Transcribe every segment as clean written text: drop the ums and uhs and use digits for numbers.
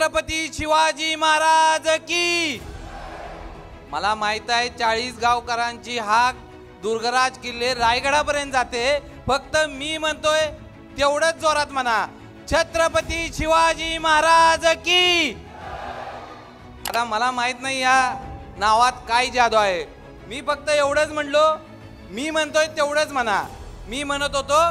छत्रपती शिवाजी महाराज की। मला माहित आहे 40 गावकरांची हाक दुर्गराज किल्ले रायगडापर्यंत जाते, फक्त मी म्हणतोय तेवढंच जोरात म्हणा, छत्रपती शिवाजी महाराज की। आता मला माहित नाही या नावात काय जादू आहे, मी फक्त एवढंच म्हणलो, मी म्हणतोय तेवढंच म्हणा। मी म्हणत होतो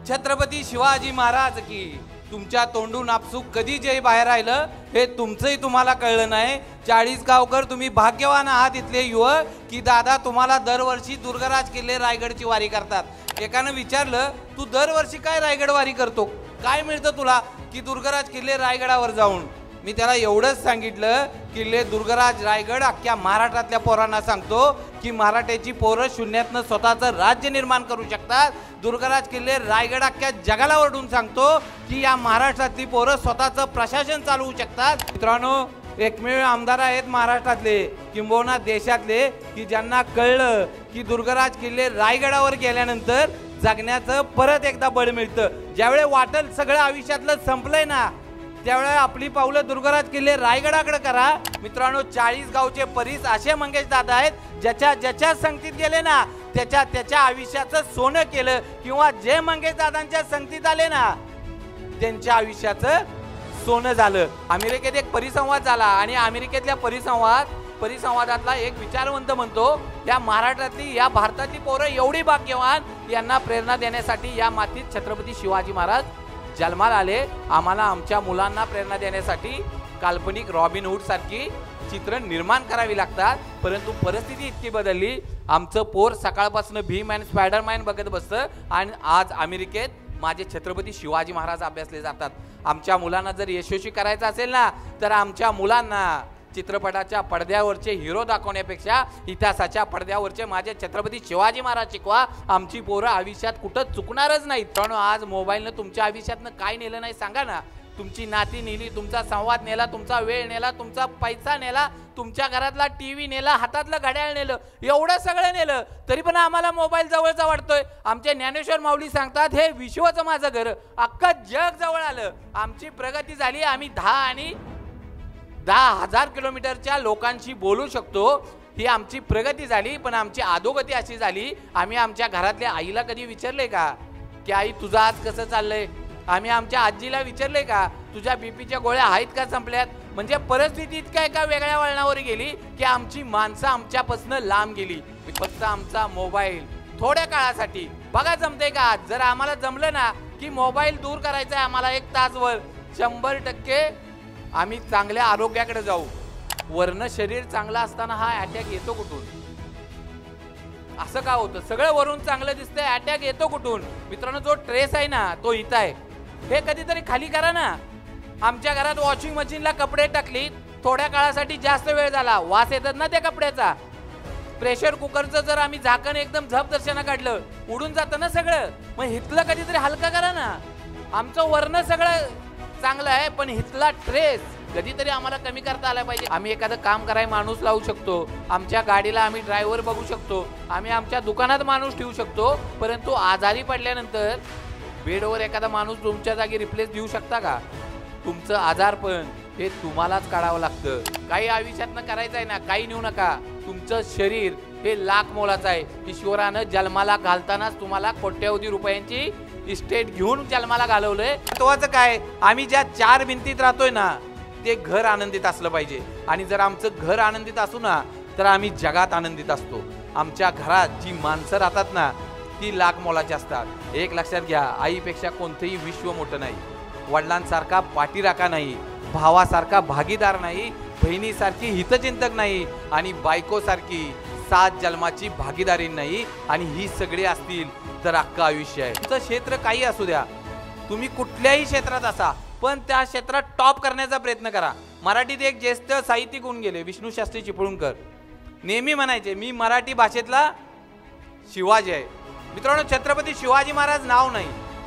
छत्रपती शिवाजी महाराज की। तुमच्या तोंडून आपसूक कधी जय बाहेर आलं हे तुमचंही तुम्हाला कळलं नाही। 40 गावकर तुम्ही भाग्यवान आहात इथले युवक की दादा तुम्हाला दरवर्षी दुर्गराज किल्ले रायगडची वारी करतात। एकानं विचारलं तू दरवर्षी काय रायगड वारी करतो, काय मिळतं तुला की दुर्गराज किल्ले रायगडावर जाऊन? मी त्याला एवढंच सांगितलं किल्ले दुर्गराज रायगड अख्ख्या महाराष्ट्रातल्या पोरांना सांगतो की मराठ्याची पोरं शून्यातनं स्वतःचं राज्य निर्माण करू शकतात। दुर्गराज किल्ले रायगड अख्ख्या जगाला ओरडून सांगतो की या महाराष्ट्रातली पोरं स्वतःचं प्रशासन चालवू शकतात। मित्रांनो, एकमेव आमदार आहेत महाराष्ट्रातले किंबहुना देशातले की ज्यांना कळलं की दुर्गराज किल्ले रायगडावर गेल्यानंतर जगण्याचं परत एकदा बळ मिळतं। ज्यावेळी वाटल सगळं आयुष्यातलं संपलंय ना, त्यावेळेला आपली पावलं दुर्गराज किल्ले रायगडाकडे करा। मित्रांनो, 40 गावचे परीस असे मंगेश दादा आहेत ज्याच्या संगतीत गेले ना त्याच्या आयुष्याचं सोनं केलं, किंवा जे मंगेश दादांच्या संगतीत आले ना त्यांच्या आयुष्याचं सोनं झालं। अमेरिकेत एक परिसंवाद झाला आणि अमेरिकेतल्या परिसंवादातला एक विचारवंत म्हणतो या महाराष्ट्रातली या भारतातली पोरं एवढी भाग्यवान, यांना प्रेरणा देण्यासाठी या मातीत छत्रपती शिवाजी महाराज जन्माला आले। आम्हाला आमच्या मुलांना प्रेरणा देण्यासाठी काल्पनिक रॉबिनहूड सारखी चित्र निर्माण करावी लागतात, परंतु परिस्थिती इतकी बदलली, आमचं पोर सकाळपासून भीमॅन स्पायडरमॅन बघत बसतं आणि आज अमेरिकेत माझे छत्रपती शिवाजी महाराज अभ्यासले जातात। आमच्या मुलांना जर यशस्वी करायचं असेल ना तर आमच्या मुलांना चित्रपटाच्या पडद्यावरचे हिरो दाखवण्यापेक्षा इतिहासाच्या पडद्यावरचे माझे छत्रपती शिवाजी महाराज शिकवा। आमची पोरं आयुष्यात कुठं चुकणारच नाहीत। पण आज मोबाईलनं तुमच्या आयुष्यातनं काय नेलं नाही सांगा ना? तुमची नाती नेली, तुमचा संवाद नेला, तुमचा वेळ नेला, तुमचा पैसा नेला, तुमच्या घरातला टीव्ही नेला, हातातलं घड्याळ नेलं, एवढं सगळं नेलं तरी पण आम्हाला मोबाईल जवळचा वाटतोय। आमचे ज्ञानेश्वर माऊली सांगतात हे विश्वचं माझं घर, अख्खं जग जवळ आलं। आमची प्रगती झाली, आम्ही 10,000 किलोमीटरच्या लोकांशी बोलू शकतो, ही आमची प्रगती झाली। पण आमची अधोगती अशी झाली, आम्ही आमच्या घरातल्या आईला कधी विचारले का की आई तुझं आज कसं चाललंय? आम्ही आमच्या आजीला विचारले का तुझ्या बीपीच्या गोळ्या आहेत का संपल्यात? म्हणजे परिस्थिती इतक्या एका वेगळ्या वळणावर गेली की आमची माणसं आमच्यापासून लांब गेली। फक्त आमचा मोबाईल थोड्या काळासाठी बघा जमते का? जर आम्हाला जमलं ना की मोबाईल दूर करायचा आहे आम्हाला 1 तासवर, 100% आम्ही चांगल्या आरोग्याकडे जाऊ। वर्ण शरीर चांगलं असताना हा अटॅक येतो कुठून? असं का होतं? सगळं वरून चांगलं दिसतंय, अटॅक येतो कुठून? मित्रांनो, जो ट्रेस आहे ना तो इथं आहे, हे कधीतरी खाली करा ना। आमच्या घरात वॉशिंग मशीनला कपडे टाकली, थोड्या काळासाठी जास्त वेळ झाला, वास येतात ना त्या कपड्याचा। प्रेशर कुकरचं जर आम्ही झाकण एकदम झप दर्शना काढलं उडून जातं ना सगळं, मग हितलं कधीतरी हलका करा ना। आमचं वर्ण सगळं चांगलं आहे पण हितला ट्रेस कधीतरी आम्हाला कमी करता आला पाहिजे। आम्ही एखादं काम करायला माणूस लावू शकतो, आमच्या गाडीला आम्ही ड्रायव्हर बघू शकतो, आम्ही आमच्या दुकानात माणूस ठेवू शकतो, परंतु आजारी पडल्यानंतर बेडवर एखादा माणूस तुमच्या जागी रिप्लेस देऊ शकता का? तुमचं आजारपण हे तुम्हालाच काढावं लागतं। काही आयुष्यातनं करायचं आहे ना, काही नेऊ नका। तुमचं शरीर हे लाख मोलाचं आहे। ईश्वरानं जन्माला घालतानाच तुम्हाला कोट्यवधी रुपयांची इस्टेट घेऊन जन्माला घालवलंय। महत्वाचं काय, आम्ही ज्या 4 भिंतीत राहतोय ना ते घर आनंदित असलं पाहिजे, आणि जर आमचं घर आनंदित असू ना तर आम्ही जगात आनंदित असतो। आमच्या घरात जी माणसं राहतात ना ती लाख मोलाची असतात। एक लक्षात घ्या, आईपेक्षा कोणतंही विश्व मोठं नाही, वडिलांसारखा पाठीराखा नाही, भावासारखा भागीदार नाही, बहिणीसारखी हितचिंतक नाही, आणि बायकोसारखी 7 जन्माची भागीदारी नाही। आणि ही सगळे असतील तर अख्खं आयुष्य आहे। तुमचं क्षेत्र काही असू द्या, तुम्ही कुठल्याही क्षेत्रात असा, पण त्या क्षेत्रात टॉप करण्याचा प्रयत्न करा। मराठीत एक ज्येष्ठ साहित्यिक होऊन गेले विष्णू शास्त्री चिपळूणकर, नेहमी म्हणायचे मी मराठी भाषेतला शिवाजी आहे। मित्रांनो, छत्रपती शिवाजी महाराज नाव नाही,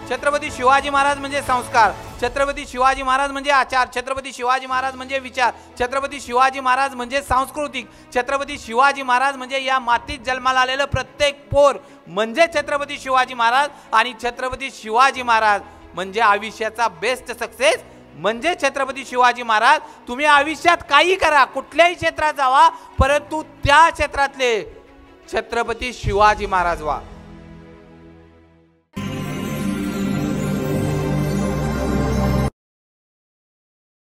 छत्रपती शिवाजी महाराज म्हणजे संस्कार, छत्रपती शिवाजी महाराज म्हणजे आचार, छत्रपती शिवाजी महाराज म्हणजे विचार, छत्रपती शिवाजी महाराज म्हणजे सांस्कृतिक, छत्रपती शिवाजी महाराज म्हणजे या मातीत जन्माला आलेलं प्रत्येक पोर म्हणजे छत्रपती शिवाजी महाराज, आणि छत्रपती शिवाजी महाराज म्हणजे आयुष्याचा बेस्ट सक्सेस म्हणजे छत्रपती शिवाजी महाराज. तुम्ही आयुष्यात काही करा, कुठल्याही क्षेत्रात जावा, परंतु त्या क्षेत्रातले छत्रपती शिवाजी महाराज व्हा.